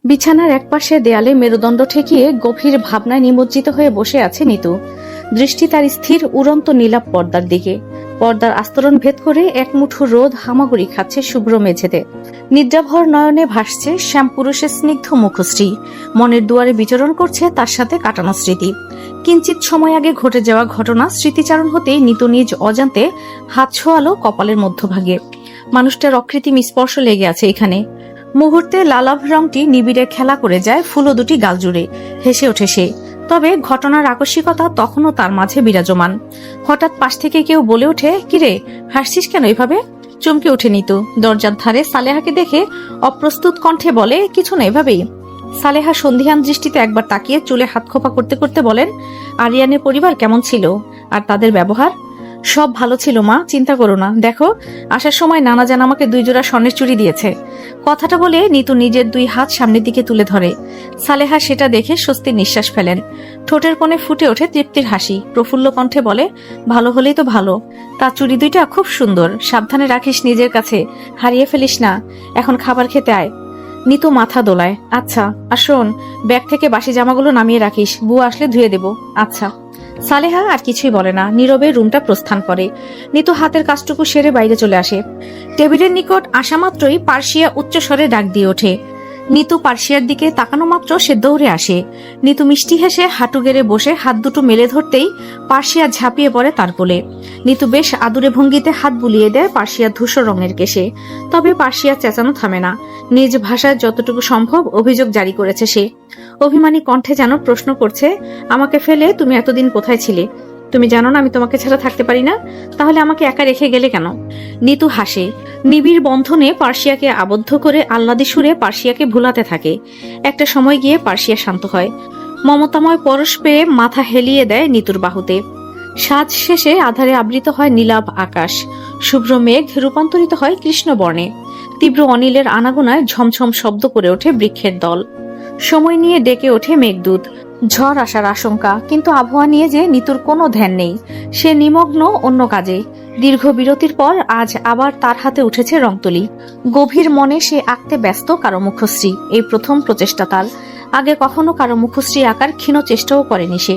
বিছানার একপাশে দেয়ালে মেরুদণ্ড ঠেকিয়ে গভীর ভাবনায় নিমজ্জিত হয়ে বসে আছে নিতু। দৃষ্টি তার স্থির উড়ন্ত নীলাভ পর্দার দিকে। পর্দার আস্তরণ ভেদ করে এক মুঠো রোদ হামাগুড়ি খাচ্ছে শুভ্র মেঝেতে। নিদ্রাভর নয়নে ভাসছে শ্যামপুরুষের স্নিগ্ধ মুখশ্রী। মনের দুয়ারে বিচরণ করছে তার সাথে কাটানো স্মৃতি। কিঞ্চিত সময় আগে ঘটে যাওয়া ঘটনা স্মৃতিচারণ হতেই নিতু নিজ অজান্তে হাত ছোঁয়ালো কপালের মধ্যভাগে। মানুষটার অকৃত্রিম স্পর্শ লেগে আছে এখানে। মুহূর্তে লালাভ রংটি নিবিড়ে খেলা করে যায় ফুলো দুটি গাল জুড়ে। হেসে ওঠে সে। তবে ঘটনার আকস্মিকতা তখনও তার মাঝে বিরাজমান। হঠাৎ পাশ থেকে কেউ বলে ওঠে, কিরে হাসছিস কেন এভাবে? চমকে ওঠে নিতু। দরজার ধারে সালেহাকে দেখে অপ্রস্তুত কণ্ঠে বলে, কিছু না, এভাবেই। সালেহা সন্ধিহান দৃষ্টিতে একবার তাকিয়ে চুলে হাত খোপা করতে করতে বলেন, আরিয়ানের পরিবার কেমন ছিল আর তাদের ব্যবহার? সব ভালো ছিল মা, চিন্তা করো না। দেখো, আসার সময় নানা জান আমাকে 2 জোড়া স্বর্ণের চুড়ি দিয়েছে। কথাটা বলে নিতু নিজের 2 হাত সামনের দিকে তুলে ধরে। সালেহা সেটা দেখে স্বস্তির নিঃশ্বাস ফেলেন। ঠোঁটের কোণে ফুটে ওঠে তৃপ্তির হাসি। প্রফুল্ল কণ্ঠে বলে, ভালো হলেই তো ভালো। তার চুড়ি 2টা খুব সুন্দর, সাবধানে রাখিস নিজের কাছে, হারিয়ে ফেলিস না। এখন খাবার খেতে আয়। নিতু মাথা দোলায়, আচ্ছা। আর শোন, ব্যাগ থেকে বাসি জামাগুলো নামিয়ে রাখিস, বুয়া আসলে ধুয়ে দেব। আচ্ছা। সালেহা আর কিছুই বলে না, নীরবে রুমটা প্রস্থান করে। নিতু হাতের কাজটুকু সেরে বাইরে চলে আসে। টেবিলের নিকট আসা মাত্রই পার্সিয়া উচ্চস্বরে ডাক দিয়ে ওঠে। নিতু পার্সিয়ার দিকে তাকানো মাত্র সে দৌড়ে আসে। নিতু মিষ্টি হেসে হাঁটু গেড়ে বসে হাত দুটো মেলে ধরতেই পার্সিয়া ঝাঁপিয়ে পড়ে তার কোলে। নিতু বেশ আদুরে ভঙ্গিতে হাত বুলিয়ে দেয় পার্সিয়ার ধূসর রঙের কেশে। তবে পার্সিয়া চেঁচানো থামে না। নিজ ভাষায় যতটুকু সম্ভব অভিযোগ জারি করেছে সে। অভিমানী কণ্ঠে যেন প্রশ্ন করছে, আমাকে ফেলে তুমি এতদিন কোথায় ছিলে? তুমি জানো না আমি তোমাকে ছাড়া থাকতে পারি না? তাহলে আমাকে একা রেখে গেলে কেন? নিতু হাসে। নিবিড় বন্ধনে পার্সিয়াকে আবদ্ধ করে আহ্লাদী সুরে পার্সিয়াকে ভুলাতে থাকে। একটা সময় গিয়ে পার্সিয়া শান্ত হয়। মমতাময় পরশ পেয়ে মাথা হেলিয়ে দেয় নিতুর বাহুতে। সাজ শেষে আধারে আবৃত হয় নীলাভ আকাশ। শুভ্র মেঘ রূপান্তরিত হয় কৃষ্ণবর্ণে। তীব্র অনিলের আনাগোনায় ঝমঝম শব্দ করে ওঠে বৃক্ষের দল। সময় নিয়ে ডেকে ওঠে মেঘদূত। ঝড় আসার আশঙ্কা, কিন্তু আবহাওয়া নিয়ে যে নিতুর কোনো ধ্যান নেই। সে নিমগ্ন অন্য কাজে। দীর্ঘ বিরতির পর আজ আবার তার হাতে উঠেছে রংতুলি। গভীর মনে সে আঁকতে ব্যস্ত কারো মুখশ্রী। এই প্রথম প্রচেষ্টা তার। আগে কখনো কারো মুখশ্রী আঁকার ক্ষীণ চেষ্টাও করেনি সে।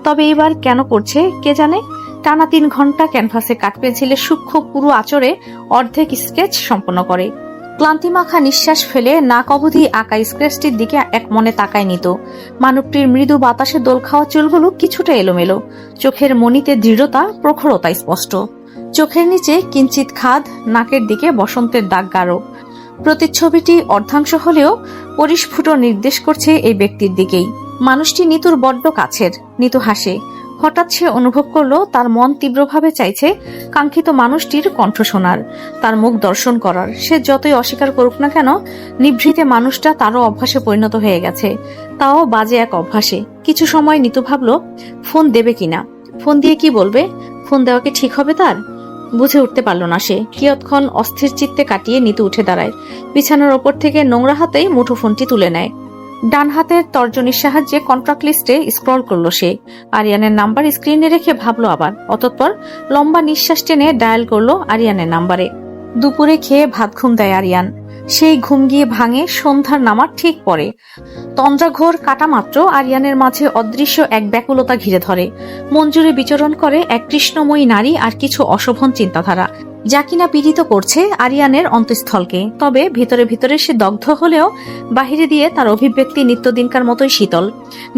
তবে এবার কেন করছে কে জানে। টানা 3 ঘন্টা ক্যানভাসে কাঠ পেন্সিলের সূক্ষ্ম পুরো আঁচড়ে অর্ধেক স্কেচ সম্পন্ন করে। ক্লান্তিমাখা নিঃশ্বাস ফেলে নাক অবধি আঁকা স্কেচটির দিকে এক মনে তাকায় নিত। মানবটির মৃদু বাতাসে দোল খাওয়া চুলগুলো কিছুটা এলোমেলো। চোখের মণিতে দৃঢ়তা, প্রখরতা স্পষ্ট। চোখের নিচে কিঞ্চিত খাদ, নাকের দিকে বসন্তের দাগ গাঢ়। প্রতিচ্ছবিটি অর্ধাংশ হলেও পরিস্ফুট নির্দেশ করছে এই ব্যক্তির দিকেই। মানুষটি নিতুর বড্ড কাছের। নিতু হাসে। হঠাৎ সে অনুভব করলো তার মন তীব্রভাবে চাইছে কাঙ্ক্ষিত মানুষটির কণ্ঠ শোনার, তার মুখ দর্শন করার। সে যতই অস্বীকার করুক না কেন, নিভৃতে মানুষটা তারও অভ্যাসে পরিণত হয়ে গেছে। তাও বাজে এক অভ্যাসে। কিছু সময় নিতু ভাবলো ফোন দেবে কিনা। ফোন দিয়ে কি বলবে? ফোন দেওয়াকে ঠিক হবে তার? বুঝে উঠতে পারল না সে। কিয়ৎক্ষণ অস্থির চিত্তে কাটিয়ে নিতু উঠে দাঁড়ায়। বিছানার ওপর থেকে নোংরা হাতেই মুঠো ফোনটি তুলে নেয়। ডান হাতের তর্জনীর সাহায্যে কন্ট্যাক্ট লিস্টে স্ক্রল করলো সে। আরিয়ানের নাম্বার স্ক্রিনে রেখে ভাবলো আবার। অতঃপর লম্বা নিঃশ্বাস টেনে ডায়াল করলো আরিয়ানের নাম্বারে। দুপুরে খেয়ে ভাত ঘুম দেয় আরিয়ান। সেই ঘুম গিয়ে ভাঙে সন্ধ্যার নামার ঠিক পরে। তন্দ্রাঘোর কাটা মাত্র আরিয়ানের মাঝে অদৃশ্য এক ব্যাকুলতা ঘিরে ধরে। মন জুড়ে বিচরণ করে এক কৃষ্ণময়ী নারী আর কিছু অশোভন চিন্তাধারা, যা কিনা পীড়িত করছে আরিয়ানের অন্তঃস্থলকে। তবে ভিতরে ভিতরে সে দগ্ধ হলেও বাহিরে দিয়ে তার অভিব্যক্তি নিত্যদিনকার মতোই শীতল।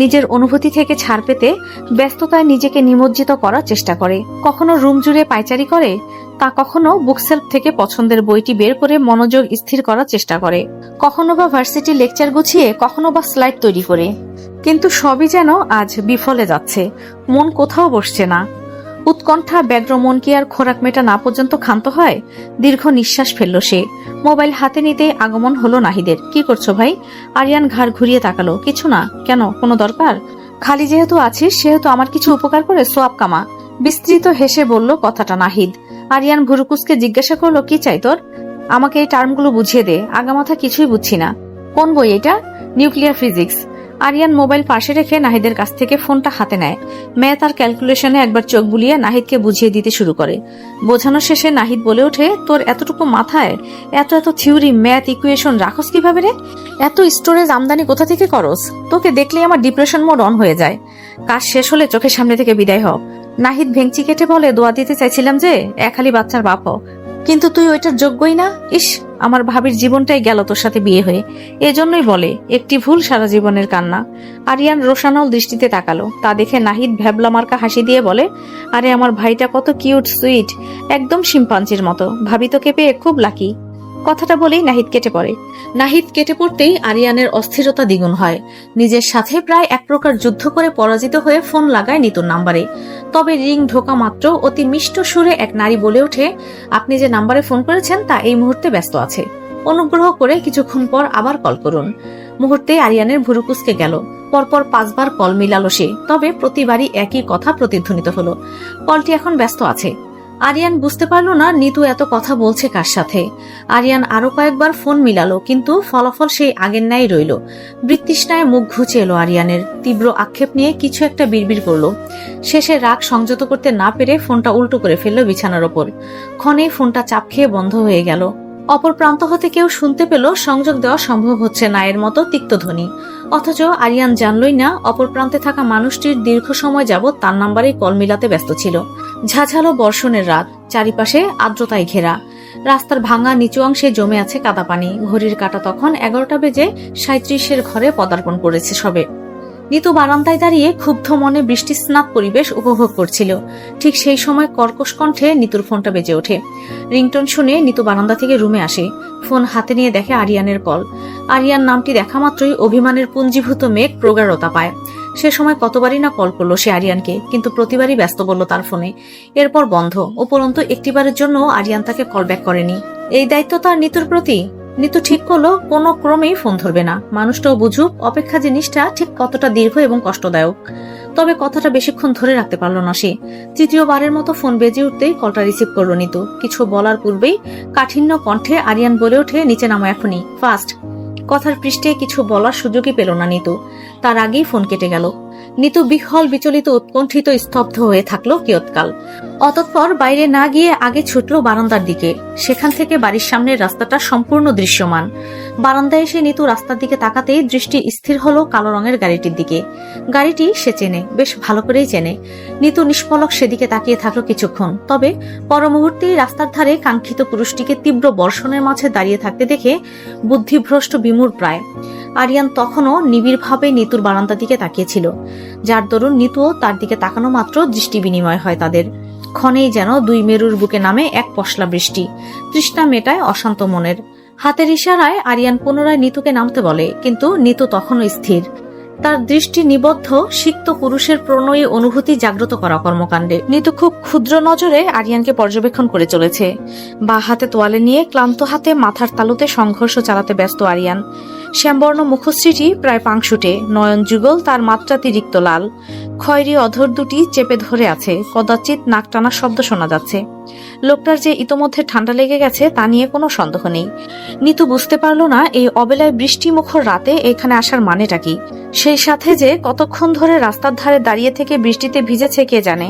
নিজের অনুভূতি থেকে ছাড় পেতে ব্যস্ততায় নিজেকে নিমজ্জিত করার চেষ্টা করে। কখনো রুম জুড়ে পায়চারি করে, তা কখনো বুকসেলফ থেকে পছন্দের বইটি বের করে মনোযোগ স্থির করার চেষ্টা করে, কখনো বা ভার্সিটি লেকচার গুছিয়ে, কখনো বা স্লাইড তৈরি করে। কিন্তু সবই যেন আজ বিফলে যাচ্ছে। মন কোথাও বসছে না। উৎকণ্ঠা ব্যগ্র মন কি আর খোরাক মেটা না পর্যন্ত ক্ষান্ত হয়? দীর্ঘ নিঃশ্বাস ফেলল সে। মোবাইল হাতে নিতে আগমন হলো নাহিদের। কি করছো ভাই? আরিয়ান ঘাড় ঘুরিয়ে তাকালো। কিছু না। কেন, কোনো দরকার? খালি যেহেতু আছিস সেহেতু আমার কিছু উপকার করে সোয়াব কামা। বিস্তৃত হেসে বলল কথাটা নাহিদ। আরিয়ান ভুরুকুসকে জিজ্ঞাসা করলো, কি চাই তোর? আমাকে এই টার্মগুলো বুঝিয়ে দে, আগামাথা কিছুই বুঝছি না। কোন বই এটা? Nuclear physics. আরিয়ান মোবাইল পাশে রেখে নাহিদের কাছ থেকে ফোনটা হাতে নেয়। মেয়ে তার ক্যালকুলেশনে একবার চোখ বুলিয়ে নাহিদকে বুঝিয়ে দিতে শুরু করে। বোঝানোর শেষে নাহিদ বলে ওঠে, তোর এতটুকু মাথায় এত থিওরি ম্যাথ ইকুয়েশন রাখস কিভাবে রে? এত স্টোরেজ আমদানি কোথা থেকে করস? তোকে দেখলেই আমার ডিপ্রেশন মোড অন হয়ে যায়। কাজ শেষ হলে চোখের সামনে থেকে বিদায় হ। নাহিদ ভেঙচি কেটে বলে, দোয়া দিতে চাইছিলাম যে একালি বাচ্চার বাপ হ, কিন্তু তুই ওইটার যোগ্যই না। ইস, আমার ভাবির জীবনটাই গেল তোর সাথে বিয়ে হয়ে। এজন্যই বলে একটি ভুল সারা জীবনের কান্না। আরিয়ান রোশানল দৃষ্টিতে তাকালো। তা দেখে নাহিদ ভ্যাবলা মার্কা হাসি দিয়ে বলে, আরে আমার ভাইটা কত কিউট সুইট, একদম শিম্পাঞ্জির মতো। ভাবি তোকে পেয়ে খুব লাকি। কথাটা বলেই নাহিদ কেটে পড়ে। নাহিদ কেটে পড়তেই আরিয়ানের অস্থিরতা দ্বিগুণ হয়। নিজের সাথে প্রায় এক প্রকার যুদ্ধ করে পরাজিত হয়ে ফোন লাগায় নিতুর নাম্বারে। তবে রিং ঢোকা মাত্র অতি মিষ্ট সুরে এক নারী বলে ওঠে, আপনি যে নাম্বারে ফোন করেছেন তা এই মুহূর্তে ব্যস্ত আছে, অনুগ্রহ করে কিছুক্ষণ পর আবার কল করুন। মুহূর্তে আরিয়ানের ভুরু কুঁচকে গেল। পরপর 5 বার কল মিলালো সে, তবে প্রতিবারই একই কথা প্রতিধ্বনিত হলো, কলটি এখন ব্যস্ত আছে। আরিয়ান বুঝতে পারল না নিতু এত কথা বলছে কার সাথে। আরিয়ান আরো কয়েকবার ফোন মিলালো, কিন্তু ফলাফল সেই আগের ন্যায় রইল। বৃত্তৃষ্ণায় মুখ ঘুচে এলো আরিয়ানের। তীব্র আক্ষেপ নিয়ে কিছু একটা বিড়বিড় করলো। শেষে রাগ সংযত করতে না পেরে ফোনটা উল্টো করে ফেললো বিছানার ওপর। ক্ষণেই ফোনটা চাপ খেয়ে বন্ধ হয়ে গেল। অপর প্রান্ত হতে কেউ শুনতে পেল সংযোগ দেওয়া সম্ভব হচ্ছে না এর মতো তিক্ত ধ্বনি। অথচ আরিয়ান জানলই না অপর প্রান্তে থাকা মানুষটির দীর্ঘ সময় যাবৎ তার নাম্বারে কল মিলাতে ব্যস্ত ছিল। ঝাঝালো বর্ষণের রাত, চারিপাশে আর্দ্রতায় ঘেরা। রাস্তার ভাঙা নিচু অংশে জমে আছে কাদা পানি। ঘড়ির কাঁটা তখন 11টা বেজে 37 ঘরে পদার্পণ করেছে সবে। নিতু বারান্দায় দাঁড়িয়ে ক্ষুব্ধ মনে বৃষ্টিস্নাত পরিবেশ উপভোগ করছিল। ঠিক সেই সময় কর্কশ কণ্ঠে নিতুর ফোনটা বেজে ওঠে। রিংটোন শুনে নিতু বারান্দা থেকে রুমে আসে। ফোন হাতে নিয়ে দেখে আরিয়ানের কল। আরিয়ান নামটি দেখা মাত্রই অভিমানের পুঞ্জীভূত মেঘ প্রগাঢ়তা পায়। সে সময় কতবারই না কল করলো সে আরিয়ানকে, কিন্তু প্রতিবারই ব্যস্ত বলল তার ফোনে। এরপর বন্ধ। উপরন্তু একটিবারের জন্য আরিয়ান তাকে কল ব্যাক করেনি। এই দায়িত্ব তার নিতুর প্রতি। নিতু ঠিক করলো কোনো ক্রমেই ফোন ধরবে না। মানুষটাও বুঝুক অপেক্ষা জিনিসটা ঠিক কতটা দীর্ঘ এবং কষ্টদায়ক। তবে কথাটা বেশিক্ষণ ধরে রাখতে পারল না সে। তৃতীয়বারের মতো ফোন বেজে উঠতেই কলটা রিসিভ করলো নিতু। কিছু বলার পূর্বেই কাঠিন্য কণ্ঠে আরিয়ান বলে ওঠে, নিচে নামো এখনই, ফাস্ট। কথার পৃষ্ঠে কিছু বলার সুযোগই পেল না নিতু। তার আগেই ফোন কেটে গেল। নিতু বিহ্বল, বিচলিত, উৎকণ্ঠিত, স্তব্ধ হয়ে থাকলো কিয়ৎকাল। অতঃপর বাইরে না গিয়ে আগে ছুটলো বারান্দার দিকে। সেখান থেকে বাড়ির সামনের রাস্তাটা সম্পূর্ণ দৃশ্যমান। বারান্দায় এসে নিতু রাস্তার দিকে তাকাতেই দৃষ্টি স্থির হলো কালো রঙের গাড়িটির দিকে। গাড়িটি সে চেনে, বেশ ভালো করেই চেনে। নিতু নিষ্পলক সেদিকে তাকিয়ে থাকলো কিছুক্ষণ। তবে পর মুহূর্তেই রাস্তার ধারে কাঙ্ক্ষিত পুরুষটিকে তীব্র বর্ষণের মাঝে দাঁড়িয়ে থাকতে দেখে বুদ্ধিভ্রষ্ট বিমূঢ় প্রায়। আরিয়ান তখনও নিবিড়ভাবে নিতুর বারান্দার দিকে তাকিয়েছিল, যার দরুন নিতুও তার দিকে তাকানো মাত্র দৃষ্টি বিনিময় হয় তাদের। ক্ষণেই যেন দুই মেরুর বুকে নামে এক পশলা বৃষ্টি। তৃষ্ণা মেটায় অশান্ত মনের। হাতের ইশারায় আরিয়ান পুনরায় নিতুকে নামতে বলে, কিন্তু নিতু তখনও স্থির। তার দৃষ্টি নিবদ্ধ সিক্ত পুরুষের প্রণয়ী অনুভূতি জাগ্রত করা কর্মকাণ্ডে। নিতু খুব ক্ষুদ্র নজরে আরিয়ানকে পর্যবেক্ষণ করে চলেছে। বা হাতে তোয়ালে নিয়ে ক্লান্ত হাতে মাথার তালুতে সংঘর্ষ চালাতে ব্যস্ত আরিয়ান। শ্যামবর্ণ মুখশ্রীটি প্রায় পাংশুটে, নয়ন যুগল তার মাত্রাতিরিক্ত লাল। খয়েরি অধর দুটি চেপে ধরে আছে, কদাচিৎ নাক টানার শব্দ শোনা যাচ্ছে। লোকটার যে ইতোমধ্যে ঠান্ডা লেগে গেছে তা নিয়ে কোনো সন্দেহ নেই। নিতু বুঝতে পারল না এই অবেলায় বৃষ্টিমুখর রাতে এখানে আসার মানেটা কি। সেই সাথে যে কতক্ষণ ধরে রাস্তার ধারে দাঁড়িয়ে থেকে বৃষ্টিতে ভিজেছে কে জানে।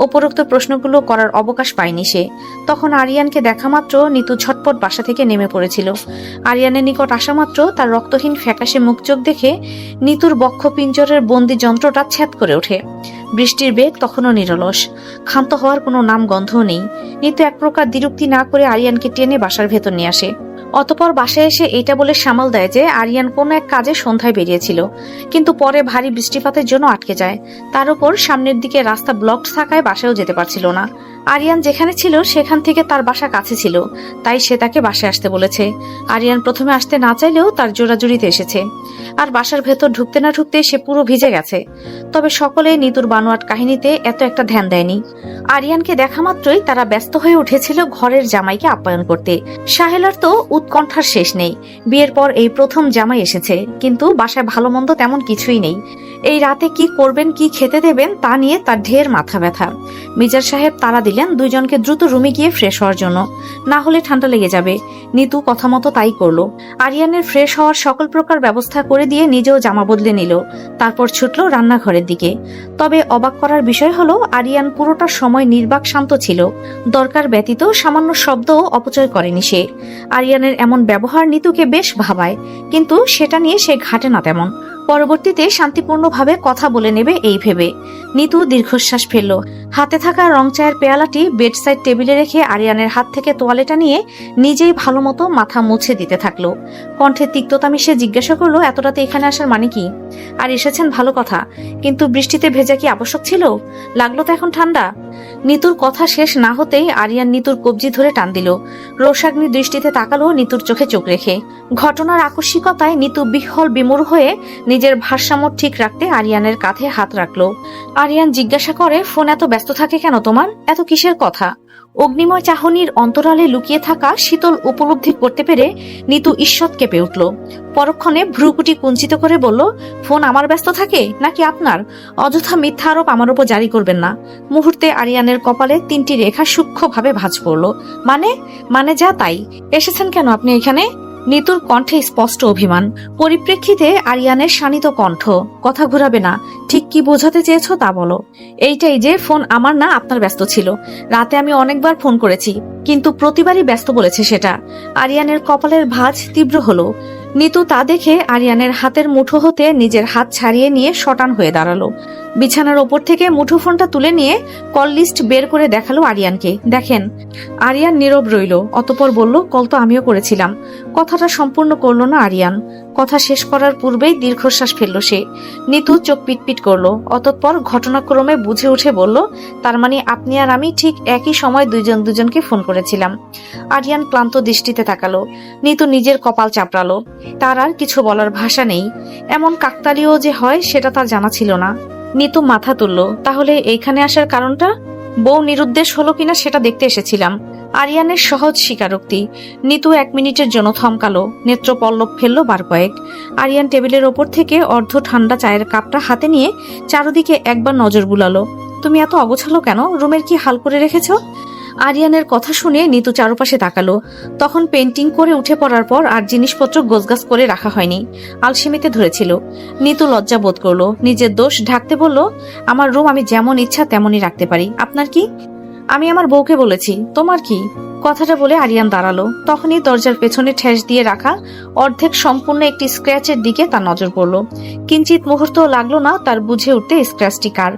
উপরোক্ত প্রশ্নগুলো করার অবকাশ পায়নি সে। তখন আরিয়ানকে দেখা মাত্র নিতু ঝটপট বাসা থেকে নেমে পড়েছিল। আরিয়ানের নিকট আসা মাত্র তার রক্তহীন ফ্যাকাশে মুখ চোখ দেখে নিতুর বক্ষপিঞ্জরের বন্দি যন্ত্রটা ছ্যাদ করে ওঠে। বৃষ্টির বেগ তখনও নিরলস, ক্ষান্ত হওয়ার কোনো নাম গন্ধও নেই। নিতু এক প্রকার দ্বিরুক্তি না করে আরিয়ানকে টেনে বাসার ভেতর নিয়ে আসে। অতপর বাসায় এসে এইটা বলে সামাল দেয় যে আরিয়ান কোনো এক কাজে সন্ধ্যায় বেরিয়েছিল, কিন্তু পরে ভারী বৃষ্টিপাতের জন্য আটকে যায়। তার উপর সামনের দিকে রাস্তা ব্লকড থাকায় বাসায়ও যেতে পারছিল না। আরিয়ান যেখানে ছিল সেখান থেকে তার বাসা কাছে ছিল, তাই সে তাকে বাসায় আসতে বলেছে। আরিয়ান প্রথমে আসতে না চাইলেও তার জোরাজুরিতে এসেছে। আর বাসার ভেতর ঢুকতে না ঢুকতে সে পুরো ভিজে গেছে। তবে সকলে নিতুর বানোয়াট কাহিনীতে এত একটা ধ্যান দেয়নি। আরিয়ানকে দেখা মাত্রই তারা ব্যস্ত হয়ে উঠেছিল ঘরের জামাইকে আপ্যায়ন করতে। সাহেলার তো উৎকণ্ঠার শেষ নেই। বিয়ের পর এই প্রথম জামাই এসেছে, কিন্তু বাসায় ভালো মন্দ তেমন কিছুই নেই। এই রাতে কি করবেন, কি খেতে দেবেন তা নিয়ে তার ঢের মাথা ব্যথা। মিজার সাহেব তাড়া দিলেন দিলেন দুইজনকে দ্রুত রুমে গিয়ে ফ্রেশ হওয়ার জন্য, না হলে ঠান্ডা লেগে যাবে। নিতু কথা মতো তাই করলো। আরিয়ানের ফ্রেশ হওয়ার সকল প্রকার ব্যবস্থা করে দিয়ে নিজেও জামা বদলে নিল। তারপর ছুটল রান্নাঘরের দিকে। তবে অবাক করার বিষয় হলো আরিয়ান পুরোটা সময় নির্বাক শান্ত ছিল। দরকার ব্যতীত সামান্য শব্দও অপচয় করেনি সে। আরিয়ানের এমন ব্যবহার নিতুকে বেশ ভাবায়, কিন্তু সেটা নিয়ে সে ঘাটে না তেমন। পরবর্তীতে শান্তিপূর্ণভাবে কথা বলে নেবে এই ভেবে নিতু দীর্ঘশ্বাস ফেলল। হাতে থাকা রং চায়ের পেয়ালাটি বেডসাইড টেবিলে রেখে আরিয়ানের হাত থেকে তোয়ালেটা নিয়ে নিজেই ভালো মতো মাথা মুছে দিতে থাকলো। কণ্ঠে তিক্ততা মিশিয়ে জিজ্ঞাসা করলো, এত রাতে এখানে আসার মানে কি? আর এসেছেন ভালো কথা, কিন্তু বৃষ্টিতে ভেজা কি আবশ্যক ছিল? লাগলো তো এখন ঠান্ডা। নিতুর কথা শেষ না হতেই আরিয়ান নিতুর কবজি ধরে টান দিল। রোষাগ্নি দৃষ্টিতে তাকালো নিতুর চোখে চোখ রেখে। ঘটনার আকস্মিকতায় নিতু বিহ্বল বিমূঢ় হয়ে নিজের ভারসাম্য ঠিক রাখতে আরিয়ানের কাঁধে হাত রাখলো। আরিয়ান জিজ্ঞাসা করে, ফোন এত ব্যস্ত থাকে কেন তোমার? এত কিসের কথা? অগ্নিময় চাহনির অন্তরালে লুকিয়ে থাকা শীতল উপলব্ধি করতে পেরে নিতু ঈষৎ কেঁপে উঠল। পরক্ষণে ভ্রুকুটি কুঞ্চিত করে বলল, ফোন আমার ব্যস্ত থাকে নাকি আপনার? অযথা মিথ্যা আরোপ আমার উপর জারি করবেন না। মুহূর্তে আরিয়ানের কপালে 3টি রেখা সূক্ষ্মভাবে ভাঁজ পড়ল। মানে যা তাই। এসেছেন কেন আপনি এখানে? নিতুর কণ্ঠে স্পষ্ট অভিমান। পরিপ্রেক্ষিতে আরিয়ানের শানিত কণ্ঠ, কথা ঘুরাবে না। ঠিক কি বোঝাতে চেয়েছো তা বলো। এইটাই যে ফোন আমার না আপনার ব্যস্ত ছিল। রাতে আমি অনেকবার ফোন করেছি, কিন্তু প্রতিবারই ব্যস্ত বলেছে সেটা। আরিয়ানের কপালের ভাঁজ তীব্র হলো। নিতু তা দেখে আরিয়ানের হাতের মুঠো হতে নিজের হাত ছাড়িয়ে নিয়ে শটান হয়ে দাঁড়ালো। বিছানার ওপর থেকে মুঠোফোনটা তুলে নিয়ে কল লিস্ট বের করে দেখালো আরিয়ানকে। দেখেন। আরিয়ান নীরব রইল। অতঃপর বলল, কল তো আমিও করেছিলাম। কথাটা সম্পূর্ণ করলো না আরিয়ান। কথা শেষ করার পূর্বেই দীর্ঘশ্বাস ফেলল সে। নিতু চোখ পিটপিট করলো। অতঃপর ঘটনাক্রমে বুঝে উঠে বলল, তার মানে আপনি আর আমি ঠিক একই সময় দুজনকে ফোন করেছিলাম। আরিয়ান ক্লান্ত দৃষ্টিতে তাকালো। নিতু নিজের কপাল চাপড়ালো। তার আর কিছু বলার ভাষা নেই। এমন কাকতালীয় যে হয় সেটা তার জানা ছিল না। নিতু মাথা তুলল। তাহলে এইখানে আসার কারণটা? বউ নিরুদ্দেশ হলো কিনা সেটা দেখতে এসেছিলাম। আরিয়ানের সহজ স্বীকারোক্তি। নিতু 1 মিনিটের জন্য থমকালো। নেত্র পল্লব ফেললো বার কয়েক। আরিয়ান টেবিলের ওপর থেকে অর্ধ ঠান্ডা চায়ের কাপটা হাতে নিয়ে চারদিকে একবার নজর বুলালো। তুমি এত অগোছালো কেন? রুমের কি হাল করে রেখেছো? আরিয়ানের কথা শুনে নিতু চারপাশে তাকালো। তখন পেন্টিং করে উঠে পড়ার পর আর জিনিসপত্র গোছগাছ করে রাখা হয়নি। আলসেমিতে ধরেছিল। নিতু লজ্জা বোধ করলো। নিজের দোষ ঢাকতে বলল, আমার রুম আমি যেমন ইচ্ছা তেমনই রাখতে পারি। আপনার কি? আমি আমার বউকে বলেছি। তোমার কি? কথাটা বলে আরিয়ান দাঁড়ালো। তখনই দরজার পেছনে ঠেস দিয়ে রাখা অর্ধেক সম্পূর্ণ একটি স্ক্র্যাচের দিকে তার নজর পড়ল। কিঞ্চিত মুহূর্ত লাগলো না তার বুঝে উঠতে স্ক্র্যাচটি কার।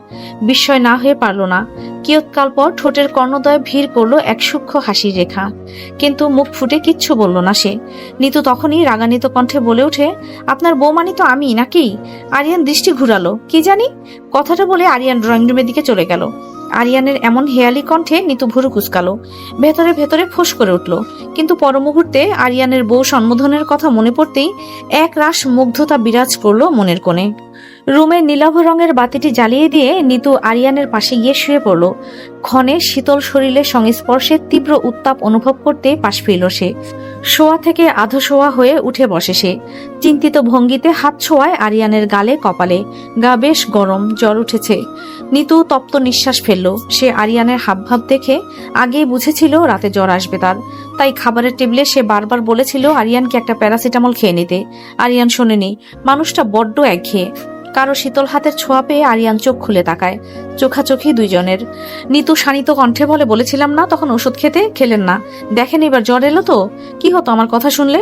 বিস্ময় না হয়ে পারল না। কিয়ৎকাল পর ঠোঁটের কর্ণদ্বয়ে ভিড় করলো এক সূক্ষ্ম হাসির রেখা, কিন্তু মুখ ফুটে কিচ্ছু বলল না সে। নিতু তখনই রাগান্বিত কণ্ঠে বলে ওঠে, আপনার বউ মানি তো আমি নাকি? আরিয়ান দৃষ্টি ঘুরালো। কি জানি। কথাটা বলে আরিয়ান ড্রয়িং রুমের দিকে চলে গেল। আরিয়ানের এমন হেয়ালি কণ্ঠে নিতু ভুরু কুচকালো। ভেতরে ভেতরে ফোঁস করে উঠল। কিন্তু পর মুহূর্তে আরিয়ানের বউ সম্বোধনের কথা মনে পড়তেই এক রাশ মুগ্ধতা বিরাজ করলো মনের কোণে। রুমের নীলাভ রঙের বাতিটি জ্বালিয়ে দিয়ে নিতু আরিয়ানের পাশে গিয়ে শুয়ে পড়ল। ক্ষণে শীতল শরীরের সংস্পর্শে তীব্র উত্তাপ অনুভব করতে পাশ ফিরল সে। শোয়া থেকে আধো শোয়া হয়ে উঠে বসে সে। চিন্তিত ভঙ্গিতে হাত ছোঁয়ায় আরিয়ানের গালে কপালে। গা বেশ গরম, জ্বর উঠেছে। নিতু তপ্ত নিঃশ্বাস ফেলল। সে আরিয়ানের হাবভাব দেখে আগেই বুঝেছিল রাতে জ্বর আসবে তার। তাই খাবারের টেবিলে সে বারবার বলেছিল আরিয়ানকে একটা প্যারাসিটামল খেয়ে নিতে। আরিয়ান শোনেনি। মানুষটা বড্ড একঘেয়ে। কারো শীতল হাতের ছোঁয়া পেয়ে আরিয়ান চোখ খুলে তাকায়। চোখাচোখি দুইজনের। নিতু শানিত কণ্ঠে বলেছিলাম না তখন ওষুধ খেতে? খেলেন না। দেখেন এবার জ্বর এলো তো কি হতো আমার কথা শুনলে?